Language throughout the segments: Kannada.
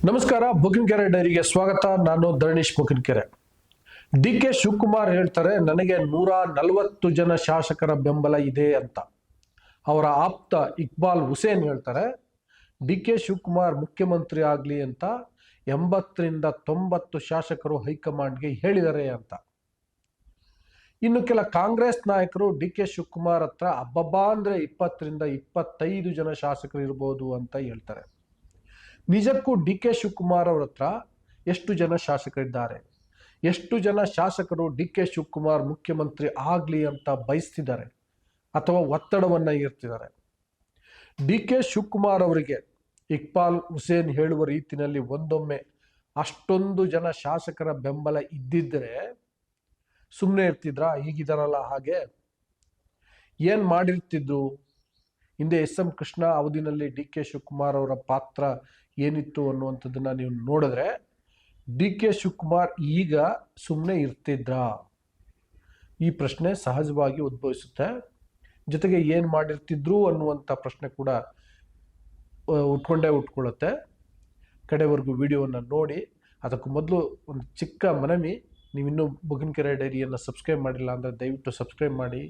ನಮಸ್ಕಾರ. ಬುಕಿನಕೆರೆ ಡೈರಿಗೆ ಸ್ವಾಗತ. ನಾನು ಧರಣೀಶ್ ಬುಕಿನಕೆರೆ. ಡಿ.ಕೆ. ಶಿವಕುಮಾರ್ ಹೇಳ್ತಾರೆ, ನನಗೆ 140 ಜನ ಶಾಸಕರ ಬೆಂಬಲ ಇದೆ ಅಂತ. ಅವರ ಆಪ್ತ ಇಕ್ಬಾಲ್ ಹುಸೇನ್ ಹೇಳ್ತಾರೆ, ಡಿ.ಕೆ. ಶಿವಕುಮಾರ್ ಮುಖ್ಯಮಂತ್ರಿ ಆಗಲಿ ಅಂತ 80ರಿಂದ 90 ಶಾಸಕರು ಹೈಕಮಾಂಡ್ಗೆ ಹೇಳಿದ್ದಾರೆ ಅಂತ. ಇನ್ನು ಕೆಲ ಕಾಂಗ್ರೆಸ್ ನಾಯಕರು ಡಿ.ಕೆ. ಶಿವಕುಮಾರ್ ಹತ್ರ ಅಬ್ಬಬ್ಬಾ ಅಂದ್ರೆ 20ರಿಂದ 25 ಜನ ಶಾಸಕರು ಇರ್ಬೋದು ಅಂತ ಹೇಳ್ತಾರೆ. ನಿಜಕ್ಕೂ ಡಿ.ಕೆ. ಶಿವಕುಮಾರ್ ಅವ್ರ ಹತ್ರ ಎಷ್ಟು ಜನ ಶಾಸಕರಿದ್ದಾರೆ? ಎಷ್ಟು ಜನ ಶಾಸಕರು ಡಿ.ಕೆ. ಶಿವಕುಮಾರ್ ಮುಖ್ಯಮಂತ್ರಿ ಆಗಲಿ ಅಂತ ಬಯಸ್ತಿದ್ದಾರೆ ಅಥವಾ ಒತ್ತಡವನ್ನು ಹೇರ್ತಿದ್ದಾರೆ? ಡಿ.ಕೆ. ಶಿವಕುಮಾರ್ ಅವರಿಗೆ ಇಕ್ಬಾಲ್ ಹುಸೇನ್ ಹೇಳುವ ರೀತಿಯಲ್ಲಿ ಒಂದೊಮ್ಮೆ ಅಷ್ಟೊಂದು ಜನ ಶಾಸಕರ ಬೆಂಬಲ ಇದ್ದಿದ್ದರೆ ಸುಮ್ಮನೆ ಇರ್ತಿದ್ರಾ? ಹೀಗಿದಾರಲ್ಲ ಹಾಗೆ ಏನು ಮಾಡಿರ್ತಿದ್ರು? ಹಿಂದೆ ಎಸ್.ಎಂ. ಕೃಷ್ಣ ಅವಧಿನಲ್ಲಿ ಡಿ.ಕೆ. ಶಿವಕುಮಾರ್ ಅವರ ಪಾತ್ರ ಏನಿತ್ತು ಅನ್ನುವಂಥದ್ದನ್ನು ನೀವು ನೋಡಿದ್ರೆ ಡಿ.ಕೆ. ಶಿವಕುಮಾರ್ ಈಗ ಸುಮ್ಮನೆ ಇರ್ತಿದ್ರಾ? ಈ ಪ್ರಶ್ನೆ ಸಹಜವಾಗಿ ಉದ್ಭವಿಸುತ್ತೆ. ಜೊತೆಗೆ ಏನು ಮಾಡಿರ್ತಿದ್ರು ಅನ್ನುವಂಥ ಪ್ರಶ್ನೆ ಕೂಡ ಉಟ್ಕೊಳ್ಳುತ್ತೆ. ಕಡೆವರೆಗೂ ವಿಡಿಯೋವನ್ನು ನೋಡಿ. ಅದಕ್ಕೂ ಮೊದಲು ಒಂದು ಚಿಕ್ಕ ಮನವಿ, ನೀವಿನ್ನೂ ಬುಕಿನಕೆರೆ ಡೈರಿಯನ್ನು ಸಬ್ಸ್ಕ್ರೈಬ್ ಮಾಡಿಲ್ಲ ಅಂದರೆ ದಯವಿಟ್ಟು ಸಬ್ಸ್ಕ್ರೈಬ್ ಮಾಡಿ,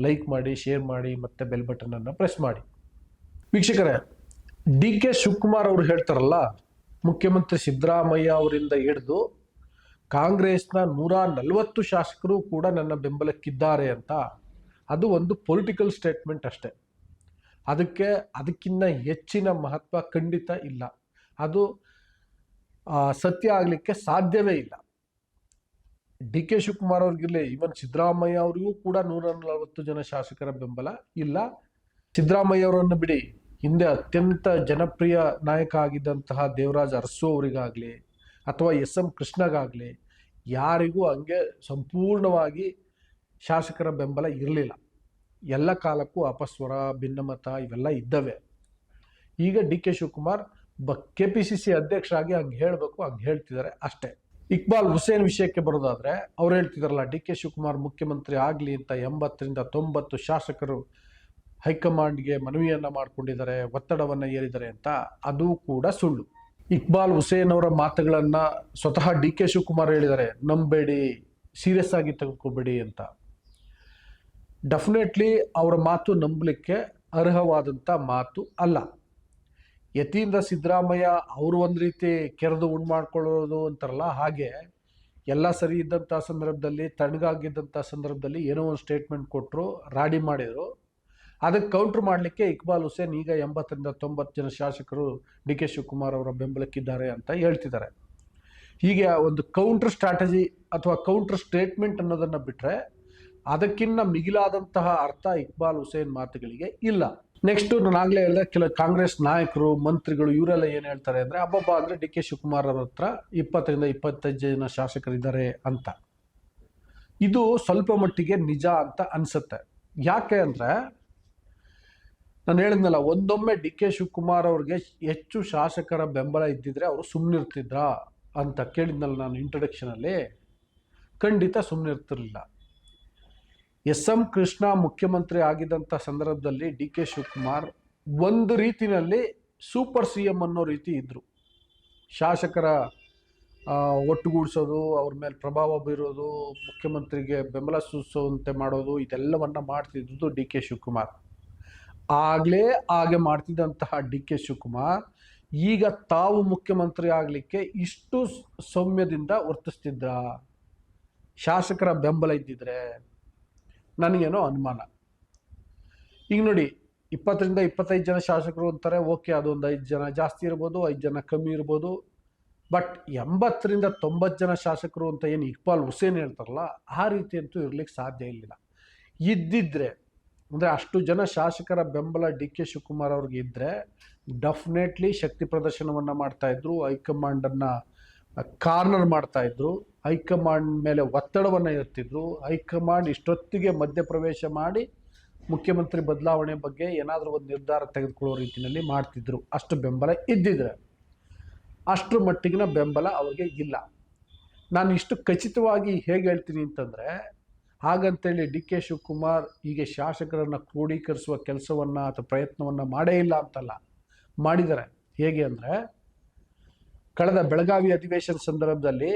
ಲೈಕ್ ಮಾಡಿ, ಶೇರ್ ಮಾಡಿ ಮತ್ತು ಬೆಲ್ ಬಟನನ್ನು ಪ್ರೆಸ್ ಮಾಡಿ. ವೀಕ್ಷಕರೇ, ಡಿ.ಕೆ. ಶಿವಕುಮಾರ್ ಅವರು ಹೇಳ್ತಾರಲ್ಲ, ಮುಖ್ಯಮಂತ್ರಿ ಸಿದ್ದರಾಮಯ್ಯ ಅವರಿಂದ ಹಿಡಿದು ಕಾಂಗ್ರೆಸ್ನ 140 ಶಾಸಕರು ಕೂಡ ನನ್ನ ಬೆಂಬಲಕ್ಕಿದ್ದಾರೆ ಅಂತ. ಅದು ಒಂದು ಪೊಲಿಟಿಕಲ್ ಸ್ಟೇಟ್ಮೆಂಟ್ ಅಷ್ಟೇ. ಅದಕ್ಕಿಂತ ಹೆಚ್ಚಿನ ಮಹತ್ವ ಖಂಡಿತ ಇಲ್ಲ. ಅದು ಸತ್ಯ ಆಗಲಿಕ್ಕೆ ಸಾಧ್ಯವೇ ಇಲ್ಲ. ಡಿ.ಕೆ. ಶಿವಕುಮಾರ್ ಅವ್ರಿಗಿರಲಿ, ಈವನ್ ಸಿದ್ದರಾಮಯ್ಯ ಅವರಿಗೂ ಕೂಡ 140 ಜನ ಶಾಸಕರ ಬೆಂಬಲ ಇಲ್ಲ. ಸಿದ್ದರಾಮಯ್ಯ ಅವರನ್ನು ಬಿಡಿ, ಹಿಂದೆ ಅತ್ಯಂತ ಜನಪ್ರಿಯ ನಾಯಕ ಆಗಿದ್ದಂತಹ ದೇವರಾಜ ಅರಸು ಅವರಿಗಾಗಲಿ ಅಥವಾ ಎಸ್.ಎಂ. ಕೃಷ್ಣಗಾಗಲಿ ಯಾರಿಗೂ ಹಂಗೆ ಸಂಪೂರ್ಣವಾಗಿ ಶಾಸಕರ ಬೆಂಬಲ ಇರಲಿಲ್ಲ. ಎಲ್ಲ ಕಾಲಕ್ಕೂ ಅಪಸ್ವರ, ಭಿನ್ನಮತ ಇವೆಲ್ಲ ಇದ್ದವೆ. ಈಗ ಡಿ.ಕೆ. ಶಿವಕುಮಾರ್ KPCC ಅಧ್ಯಕ್ಷರಾಗಿ ಹಂಗೆ ಹೇಳಬೇಕು, ಹಂಗೆ ಹೇಳ್ತಿದ್ದಾರೆ ಅಷ್ಟೇ. ಇಕ್ಬಾಲ್ ಹುಸೇನ್ ವಿಷಯಕ್ಕೆ ಬರೋದಾದ್ರೆ, ಅವ್ರು ಹೇಳ್ತಿದಾರಲ್ಲ, ಡಿ.ಕೆ. ಶಿವಕುಮಾರ್ ಮುಖ್ಯಮಂತ್ರಿ ಆಗಲಿ ಅಂತ 80ರಿಂದ 90 ಶಾಸಕರು ಹೈಕಮಾಂಡ್ಗೆ ಮನವಿಯನ್ನ ಮಾಡಿಕೊಂಡಿದ್ದಾರೆ, ಒತ್ತಡವನ್ನು ಏರಿದ್ದಾರೆ ಅಂತ. ಅದು ಕೂಡ ಸುಳ್ಳು. ಇಕ್ಬಾಲ್ ಹುಸೇನ್ ಅವರ ಮಾತುಗಳನ್ನ ಸ್ವತಃ ಡಿ.ಕೆ. ಶಿವಕುಮಾರ್ ಹೇಳಿದ್ದಾರೆ, ನಂಬೇಡಿ, ಸೀರಿಯಸ್ ಆಗಿ ತೆಗೆದುಕೋಬೇಡಿ ಅಂತ. ಡೆಫಿನೆಟ್ಲಿ ಅವರ ಮಾತು ನಂಬಲಿಕ್ಕೆ ಅರ್ಹವಾದಂಥ ಮಾತು ಅಲ್ಲ. ಯತೀಂದ್ರ ಸಿದ್ದರಾಮಯ್ಯ ಅವರು ಒಂದು ರೀತಿ ಕೆರೆದು ಉಂಡು ಮಾಡ್ಕೊಳ್ಳೋದು ಅಂತಾರಲ್ಲ, ಹಾಗೆ ಎಲ್ಲ ಸರಿ ಇದ್ದಂಥ ಸಂದರ್ಭದಲ್ಲಿ, ತಣ್ಣಗಾಗಿದ್ದಂಥ ಸಂದರ್ಭದಲ್ಲಿ ಏನೋ ಒಂದು ಸ್ಟೇಟ್ಮೆಂಟ್ ಕೊಟ್ಟರು, ರಾಡಿ ಮಾಡಿದರು. ಅದಕ್ಕೆ ಕೌಂಟ್ರ್ ಮಾಡಲಿಕ್ಕೆ ಇಕ್ಬಾಲ್ ಹುಸೇನ್ ಈಗ 80ರಿಂದ 90 ಜನ ಶಾಸಕರು ಡಿ.ಕೆ. ಶಿವಕುಮಾರ್ ಅವರ ಬೆಂಬಲಕ್ಕಿದ್ದಾರೆ ಅಂತ ಹೇಳ್ತಿದ್ದಾರೆ. ಹೀಗೆ ಒಂದು ಕೌಂಟರ್ ಸ್ಟ್ರಾಟಜಿ ಅಥವಾ ಕೌಂಟರ್ ಸ್ಟೇಟ್ಮೆಂಟ್ ಅನ್ನೋದನ್ನು ಬಿಟ್ಟರೆ ಅದಕ್ಕಿಂತ ಮಿಗಿಲಾದಂತಹ ಅರ್ಥ ಇಕ್ಬಾಲ್ ಹುಸೇನ್ ಮಾತುಗಳಿಗೆ ಇಲ್ಲ. ನೆಕ್ಸ್ಟು ನಾನು ಆಗಲೇ ಹೇಳಿದೆ, ಕೆಲವು ಕಾಂಗ್ರೆಸ್ ನಾಯಕರು, ಮಂತ್ರಿಗಳು ಇವರೆಲ್ಲ ಏನು ಹೇಳ್ತಾರೆ ಅಂದರೆ, ಅಬ್ಬಬ್ಬಾ ಅಂದರೆ ಡಿ.ಕೆ. ಶಿವಕುಮಾರ್ ಅವ್ರ ಹತ್ರ 20ರಿಂದ 25 ಜನ ಶಾಸಕರಿದ್ದಾರೆ ಅಂತ. ಇದು ಸ್ವಲ್ಪ ಮಟ್ಟಿಗೆ ನಿಜ ಅಂತ ಅನಿಸುತ್ತೆ. ಯಾಕೆ ಅಂದರೆ, ನಾನು ಹೇಳಿದ್ನಲ್ಲ, ಒಂದೊಮ್ಮೆ ಡಿ.ಕೆ. ಶಿವಕುಮಾರ್ ಅವ್ರಿಗೆ ಹೆಚ್ಚು ಶಾಸಕರ ಬೆಂಬಲ ಇದ್ದಿದ್ರೆ ಅವರು ಸುಮ್ಮನಿರ್ತಿದ್ರಾ ಅಂತ ಕೇಳಿದ್ನಲ್ಲ ನಾನು ಇಂಟ್ರೊಡಕ್ಷನಲ್ಲಿ. ಖಂಡಿತ ಸುಮ್ಮನಿರ್ತಿರ್ಲಿಲ್ಲ. ಎಸ್.ಎಂ. ಕೃಷ್ಣ ಮುಖ್ಯಮಂತ್ರಿ ಆಗಿದ್ದಂಥ ಸಂದರ್ಭದಲ್ಲಿ ಡಿ.ಕೆ. ಶಿವಕುಮಾರ್ ಒಂದು ರೀತಿಯಲ್ಲಿ ಸೂಪರ್ CM ಅನ್ನೋ ರೀತಿ ಇದ್ದರು. ಶಾಸಕರ ಒಟ್ಟುಗೂಡಿಸೋದು, ಅವ್ರ ಮೇಲೆ ಪ್ರಭಾವ ಬೀರೋದು, ಮುಖ್ಯಮಂತ್ರಿಗೆ ಬೆಂಬಲ ಸೂಚಿಸುವಂತೆ ಮಾಡೋದು, ಇದೆಲ್ಲವನ್ನು ಮಾಡ್ತಿದ್ದು ಡಿ.ಕೆ. ಶಿವಕುಮಾರ್. ಆಗಲೇ ಹಾಗೆ ಮಾಡ್ತಿದ್ದಂತಹ ಡಿ.ಕೆ. ಶಿವಕುಮಾರ್ ಈಗ ತಾವು ಮುಖ್ಯಮಂತ್ರಿ ಆಗಲಿಕ್ಕೆ ಇಷ್ಟು ಸೌಮ್ಯದಿಂದ ವರ್ತಿಸ್ತಿದ್ರ? ಶಾಸಕರ ಬೆಂಬಲ ಇದ್ದಿದ್ರೆ ನನಗೇನೋ ಅನುಮಾನ. ಈಗ ನೋಡಿ, 20ರಿಂದ 25 ಜನ ಶಾಸಕರು ಅಂತಾರೆ, ಓಕೆ, ಅದೊಂದು 5 ಜನ ಜಾಸ್ತಿ ಇರ್ಬೋದು, 5 ಜನ ಕಮ್ಮಿ ಇರ್ಬೋದು. ಬಟ್ 80ರಿಂದ 90 ಜನ ಶಾಸಕರು ಅಂತ ಏನು ಇಕ್ಬಾಲ್ ಹುಸೇನ್ ಹೇಳ್ತಾರಲ್ಲ, ಆ ರೀತಿ ಅಂತೂ ಇರ್ಲಿಕ್ಕೆ ಸಾಧ್ಯ ಇಲ್ಲ. ಇದ್ದಿದ್ರೆ ಅಂದರೆ ಅಷ್ಟು ಜನ ಶಾಸಕರ ಬೆಂಬಲ ಡಿ.ಕೆ. ಶಿವಕುಮಾರ್ ಅವ್ರಿಗೆ ಇದ್ದರೆ ಡೆಫಿನೆಟ್ಲಿ ಶಕ್ತಿ ಪ್ರದರ್ಶನವನ್ನು ಮಾಡ್ತಾಯಿದ್ರು, ಹೈಕಮಾಂಡನ್ನು ಕಾರ್ನರ್ ಮಾಡ್ತಾಯಿದ್ರು, ಹೈಕಮಾಂಡ್ ಮೇಲೆ ಒತ್ತಡವನ್ನು ಇರ್ತಿದ್ರು. ಹೈಕಮಾಂಡ್ ಇಷ್ಟೊತ್ತಿಗೆ ಮಧ್ಯಪ್ರವೇಶ ಮಾಡಿ ಮುಖ್ಯಮಂತ್ರಿ ಬದಲಾವಣೆ ಬಗ್ಗೆ ಏನಾದರೂ ಒಂದು ನಿರ್ಧಾರ ತೆಗೆದುಕೊಳ್ಳೋ ರೀತಿಯಲ್ಲಿ ಮಾಡ್ತಿದ್ರು, ಅಷ್ಟು ಬೆಂಬಲ ಇದ್ದಿದ್ರೆ. ಅಷ್ಟರ ಮಟ್ಟಿಗಿನ ಬೆಂಬಲ ಅವ್ರಿಗೆ ಇಲ್ಲ. ನಾನು ಇಷ್ಟು ಖಚಿತವಾಗಿ ಹೇಗೆ ಹೇಳ್ತೀನಿ ಅಂತಂದರೆ, ಹಾಗಂತೇಳಿ ಡಿ.ಕೆ. ಶಿವಕುಮಾರ್ ಹೀಗೆ ಶಾಸಕರನ್ನು ಕ್ರೋಢೀಕರಿಸುವ ಕೆಲಸವನ್ನು ಅಥವಾ ಪ್ರಯತ್ನವನ್ನು ಮಾಡೇ ಇಲ್ಲ ಅಂತಲ್ಲ, ಮಾಡಿದ್ದಾರೆ. ಹೇಗೆ ಅಂದರೆ, ಕಳೆದ ಬೆಳಗಾವಿ ಅಧಿವೇಶನ ಸಂದರ್ಭದಲ್ಲಿ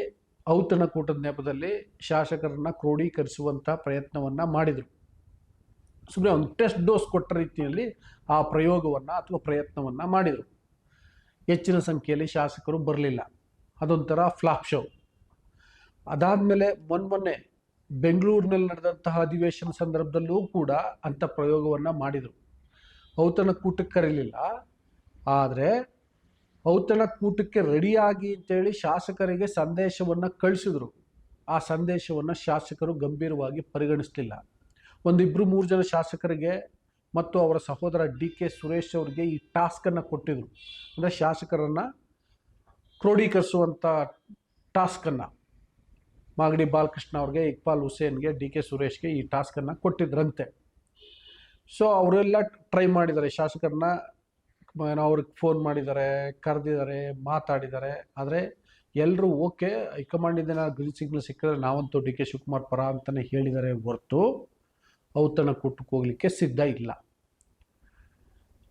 ಔತಣಕೂಟದ ನೆಪದಲ್ಲಿ ಶಾಸಕರನ್ನ ಕ್ರೋಢೀಕರಿಸುವಂಥ ಪ್ರಯತ್ನವನ್ನು ಮಾಡಿದರು. ಸುಮ್ಮನೆ ಒಂದು ಟೆಸ್ಟ್ ಡೋಸ್ ಕೊಟ್ಟ ರೀತಿಯಲ್ಲಿ ಆ ಪ್ರಯೋಗವನ್ನು ಅಥವಾ ಪ್ರಯತ್ನವನ್ನು ಮಾಡಿದರು. ಹೆಚ್ಚಿನ ಸಂಖ್ಯೆಯಲ್ಲಿ ಶಾಸಕರು ಬರಲಿಲ್ಲ. ಅದೊಂಥರ ಫ್ಲಾಪ್ ಶೋ. ಅದಾದಮೇಲೆ ಮೊನ್ನೆ ಬೆಂಗಳೂರಿನಲ್ಲಿ ನಡೆದಂತಹ ಅಧಿವೇಶನ ಸಂದರ್ಭದಲ್ಲೂ ಕೂಡ ಅಂಥ ಪ್ರಯೋಗವನ್ನು ಮಾಡಿದರು. ಔತಣಕೂಟಕ್ಕೆ ಕರೀಲಿಲ್ಲ, ಆದರೆ ಔತಣಕೂಟಕ್ಕೆ ರೆಡಿಯಾಗಿ ಅಂತೇಳಿ ಶಾಸಕರಿಗೆ ಸಂದೇಶವನ್ನು ಕಳಿಸಿದ್ರು. ಆ ಸಂದೇಶವನ್ನು ಶಾಸಕರು ಗಂಭೀರವಾಗಿ ಪರಿಗಣಿಸಲಿಲ್ಲ. 1-2-3 ಜನ ಶಾಸಕರಿಗೆ ಮತ್ತು ಅವರ ಸಹೋದರ DK ಸುರೇಶ್ ಅವರಿಗೆ ಈ ಟಾಸ್ಕನ್ನು ಕೊಟ್ಟಿದ್ರು. ಅಂದರೆ ಶಾಸಕರನ್ನು ಕ್ರೋಢೀಕರಿಸುವಂಥ ಟಾಸ್ಕನ್ನು ಮಾಗಡಿ ಬಾಲಕೃಷ್ಣ ಅವ್ರಿಗೆ, ಇಕ್ಬಾಲ್ ಹುಸೇನ್ಗೆ, DK ಸುರೇಶ್ಗೆ ಈ ಟಾಸ್ಕನ್ನು ಕೊಟ್ಟಿದ್ರಂತೆ. ಸೊ ಅವರೆಲ್ಲ ಟ್ರೈ ಮಾಡಿದ್ದಾರೆ. ಶಾಸಕರನ್ನ ಅವ್ರಿಗೆ ಫೋನ್ ಮಾಡಿದ್ದಾರೆ, ಕರೆದಿದ್ದಾರೆ, ಮಾತಾಡಿದ್ದಾರೆ. ಆದರೆ ಎಲ್ಲರೂ ಓಕೆ, ಹೈಕಮಾಂಡಿಂದ ಗ್ರೀನ್ ಸಿಗ್ನಲ್ ಸಿಕ್ಕಿದ್ರೆ ನಾವಂತೂ DK ಶಿವಕುಮಾರ್ ಪರ ಅಂತಲೇ ಹೇಳಿದ್ದಾರೆ ಹೊರತು ಔತಣಕೂಟಕ್ಕೆ ಹೋಗ್ಲಿಕ್ಕೆ ಸಿದ್ಧ ಇಲ್ಲ.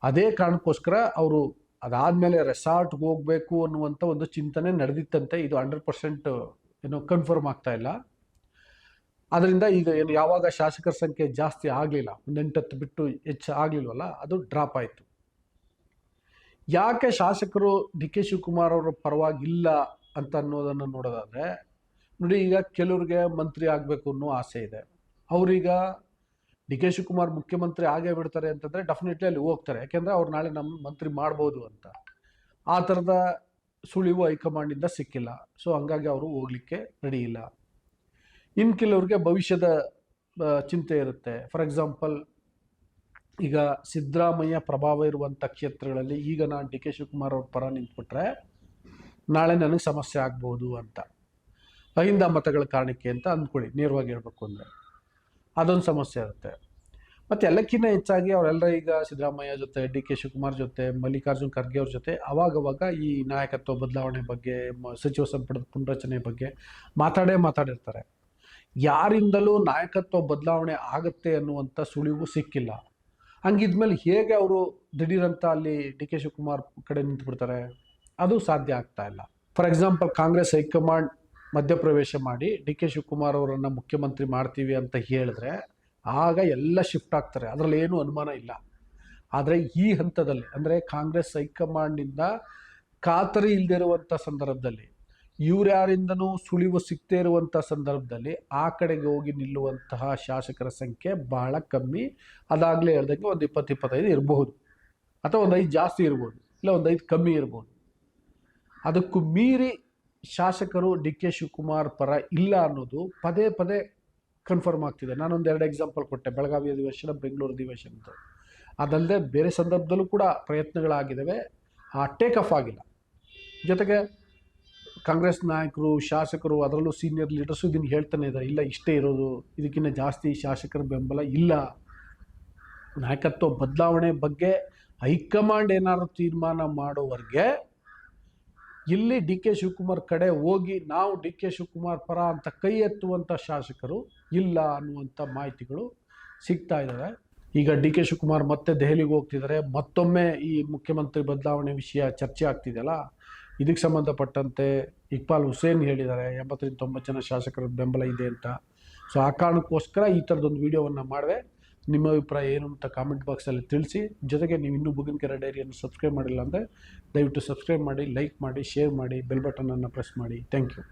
ಅದೇ ಕಾರಣಕ್ಕೋಸ್ಕರ ಅವರು ಅದಾದಮೇಲೆ ರೆಸಾರ್ಟ್ಗೆ ಹೋಗಬೇಕು ಅನ್ನುವಂಥ ಒಂದು ಚಿಂತನೆ ನಡೆದಿತ್ತಂತೆ. ಇದು 100% ಏನೋ ಕನ್ಫರ್ಮ್ ಆಗ್ತಾ ಇಲ್ಲ. ಅದರಿಂದ ಈಗ ಏನು ಯಾವಾಗ ಶಾಸಕರ ಸಂಖ್ಯೆ ಜಾಸ್ತಿ ಆಗಲಿಲ್ಲ, 8-10 ಬಿಟ್ಟು ಹೆಚ್ಚು ಆಗಲಿಲ್ವಲ್ಲ, ಅದು ಡ್ರಾಪ್ ಆಯಿತು. ಯಾಕೆ ಶಾಸಕರು DK ಶಿವಕುಮಾರ್ ಅವರ ಪರವಾಗಿಲ್ಲ ಅಂತ ಅನ್ನೋದನ್ನು ನೋಡೋದಾದರೆ, ನೋಡಿ, ಈಗ ಕೆಲವ್ರಿಗೆ ಮಂತ್ರಿ ಆಗಬೇಕು ಅನ್ನೋ ಆಸೆ ಇದೆ. ಅವರೀಗ DK ಶಿವಕುಮಾರ್ ಮುಖ್ಯಮಂತ್ರಿ ಆಗೇ ಬಿಡ್ತಾರೆ ಅಂತಂದರೆ ಡೆಫಿನೆಟ್ಲಿ ಅಲ್ಲಿ ಹೋಗ್ತಾರೆ. ಯಾಕೆಂದರೆ ಅವ್ರು ನಾಳೆ ನಮ್ಮ ಮಂತ್ರಿ ಮಾಡ್ಬೋದು ಅಂತ. ಆ ಥರದ ಸುಳಿವು ಹೈಕಮಾಂಡಿಂದ ಸಿಕ್ಕಿಲ್ಲ. ಸೊ ಹಂಗಾಗಿ ಅವರು ಹೋಗಲಿಕ್ಕೆ ರೆಡಿ ಇಲ್ಲ. ಇನ್ನು ಕೆಲವ್ರಿಗೆ ಭವಿಷ್ಯದ ಚಿಂತೆ ಇರುತ್ತೆ. ಫಾರ್ ಎಕ್ಸಾಂಪಲ್, ಈಗ ಸಿದ್ದರಾಮಯ್ಯ ಪ್ರಭಾವ ಇರುವಂಥ ಕ್ಷೇತ್ರಗಳಲ್ಲಿ ಈಗ ನಾನು DK ಶಿವಕುಮಾರ್ ಅವ್ರ ಪರ ನಿಂತ್ಬಿಟ್ರೆ ನಾಳೆ ನನಗೆ ಸಮಸ್ಯೆ ಆಗ್ಬೋದು ಅಂತ, ಅಹಿಂದ ಮತಗಳ ಕಾರಣಕ್ಕೆ ಅಂತ ಅಂದ್ಕೊಳ್ಳಿ, ನೇರವಾಗಿ ಹೇಳಬೇಕು ಅಂದರೆ ಅದೊಂದು ಸಮಸ್ಯೆ ಇರುತ್ತೆ. ಮತ್ತು ಎಲ್ಲಕ್ಕಿಂತ ಹೆಚ್ಚಾಗಿ ಅವರೆಲ್ಲ ಈಗ ಸಿದ್ದರಾಮಯ್ಯ ಜೊತೆ, DK ಶಿವಕುಮಾರ್ ಜೊತೆ, ಮಲ್ಲಿಕಾರ್ಜುನ್ ಖರ್ಗೆ ಅವ್ರ ಜೊತೆ ಅವಾಗವಾಗ ಈ ನಾಯಕತ್ವ ಬದಲಾವಣೆ ಬಗ್ಗೆ, ಸಚಿವ ಸಂಪುಟದ ಪುನರಚನೆ ಬಗ್ಗೆ ಮಾತಾಡಿರ್ತಾರೆ. ಯಾರಿಂದಲೂ ನಾಯಕತ್ವ ಬದಲಾವಣೆ ಆಗುತ್ತೆ ಅನ್ನುವಂಥ ಸುಳಿವು ಸಿಕ್ಕಿಲ್ಲ. ಹಂಗಿದ್ಮೇಲೆ ಹೇಗೆ ಅವರು ದಿಢೀರಂತ ಅಲ್ಲಿ DK ಶಿವಕುಮಾರ್ ಕಡೆ ನಿಂತುಬಿಡ್ತಾರೆ? ಅದು ಸಾಧ್ಯ ಆಗ್ತಾ ಇಲ್ಲ. ಫಾರ್ ಎಕ್ಸಾಂಪಲ್, ಕಾಂಗ್ರೆಸ್ ಹೈಕಮಾಂಡ್ ಮಧ್ಯಪ್ರವೇಶ ಮಾಡಿ DK ಶಿವಕುಮಾರ್ ಅವರನ್ನು ಮುಖ್ಯಮಂತ್ರಿ ಮಾಡ್ತೀವಿ ಅಂತ ಹೇಳಿದ್ರೆ ಆಗ ಎಲ್ಲ ಶಿಫ್ಟ್ ಆಗ್ತಾರೆ, ಅದರಲ್ಲಿ ಏನೂ ಅನುಮಾನ ಇಲ್ಲ. ಆದರೆ ಈ ಹಂತದಲ್ಲಿ, ಅಂದರೆ ಕಾಂಗ್ರೆಸ್ ಹೈಕಮಾಂಡಿಂದ ಖಾತರಿ ಇಲ್ಲದೆ ಇರುವಂಥ ಸಂದರ್ಭದಲ್ಲಿ, ಇವ್ರ್ಯಾರಿಂದನೂ ಸುಳಿವು ಸಿಗದೇ ಇರುವಂಥ ಸಂದರ್ಭದಲ್ಲಿ ಆ ಕಡೆಗೆ ಹೋಗಿ ನಿಲ್ಲುವಂತಹ ಶಾಸಕರ ಸಂಖ್ಯೆ ಬಹಳ ಕಮ್ಮಿ. ಅದಾಗಲೇ ಹೇಳ್ದಂಗೆ ಒಂದು 20-25 ಇರಬಹುದು, ಅಥವಾ ಒಂದು 5 ಜಾಸ್ತಿ ಇರ್ಬೋದು, ಇಲ್ಲ ಒಂದು 5 ಕಮ್ಮಿ ಇರ್ಬೋದು. ಅದಕ್ಕೂ ಮೀರಿ ಶಾಸಕರು DK ಶಿವಕುಮಾರ್ ಪರ ಇಲ್ಲ ಅನ್ನೋದು ಪದೇ ಪದೇ ಕನ್ಫರ್ಮ್ ಆಗ್ತಿದೆ. ನಾನೊಂದು 2 ಎಕ್ಸಾಂಪಲ್ ಕೊಟ್ಟೆ, ಬೆಳಗಾವಿ ಅಧಿವೇಶನ, ಬೆಂಗಳೂರು ಅಧಿವೇಶನದ್ದು. ಅದಲ್ಲದೆ ಬೇರೆ ಸಂದರ್ಭದಲ್ಲೂ ಕೂಡ ಪ್ರಯತ್ನಗಳಾಗಿದ್ದಾವೆ, ಟೇಕ್ ಆಫ್ ಆಗಿಲ್ಲ. ಜೊತೆಗೆ ಕಾಂಗ್ರೆಸ್ ನಾಯಕರು, ಶಾಸಕರು, ಅದರಲ್ಲೂ ಸೀನಿಯರ್ ಲೀಡರ್ಸು ಇದನ್ನು ಹೇಳ್ತಾನೆ ಇದ್ದಾರೆ, ಇಲ್ಲ ಇಷ್ಟೇ ಇರೋದು, ಇದಕ್ಕಿಂತ ಜಾಸ್ತಿ ಶಾಸಕರ ಬೆಂಬಲ ಇಲ್ಲ. ನಾಯಕತ್ವ ಬದಲಾವಣೆ ಬಗ್ಗೆ ಹೈಕಮಾಂಡ್ ಏನಾದರೂ ತೀರ್ಮಾನ ಮಾಡೋವರೆಗೆ ಇಲ್ಲಿ DK ಶಿವಕುಮಾರ್ ಕಡೆ ಹೋಗಿ ನಾವು DK ಶಿವಕುಮಾರ್ ಪರ ಅಂತ ಕೈ ಎತ್ತುವಂಥ ಶಾಸಕರು ಇಲ್ಲ ಅನ್ನುವಂಥ ಮಾಹಿತಿಗಳು ಸಿಗ್ತಾ ಇದ್ದಾವೆ. ಈಗ DK ಶಿವಕುಮಾರ್ ಮತ್ತೆ ದೆಹಲಿಗೆ ಹೋಗ್ತಿದ್ದಾರೆ. ಮತ್ತೊಮ್ಮೆ ಈ ಮುಖ್ಯಮಂತ್ರಿ ಬದಲಾವಣೆ ವಿಷಯ ಚರ್ಚೆ ಆಗ್ತಿದೆಯಲ್ಲ, ಇದಕ್ಕೆ ಸಂಬಂಧಪಟ್ಟಂತೆ ಇಕ್ಬಾಲ್ ಹುಸೇನ್ ಹೇಳಿದ್ದಾರೆ 80-90 ಜನ ಶಾಸಕರ ಬೆಂಬಲ ಇದೆ ಅಂತ. ಸೊ ಆ ಕಾರಣಕ್ಕೋಸ್ಕರ ಈ ಥರದೊಂದು ವಿಡಿಯೋವನ್ನು ಮಾಡಿದೆ. ನಿಮ್ಮ ಅಭಿಪ್ರಾಯ ಏನು ಅಂತ ಕಾಮೆಂಟ್ ಬಾಕ್ಸಲ್ಲಿ ತಿಳಿಸಿ. ಜೊತೆಗೆ ನೀವು ಇನ್ನೂ ಬುಗಿನಕೆರೆ ಡೈರಿಯನ್ನು ಸಬ್ಸ್ಕ್ರೈಬ್ ಮಾಡಿಲ್ಲ ಅಂದರೆ ದಯವಿಟ್ಟು ಸಬ್ಸ್ಕ್ರೈಬ್ ಮಾಡಿ, ಲೈಕ್ ಮಾಡಿ, ಶೇರ್ ಮಾಡಿ, ಬೆಲ್ ಬಟನನ್ನು ಪ್ರೆಸ್ ಮಾಡಿ. Thank you.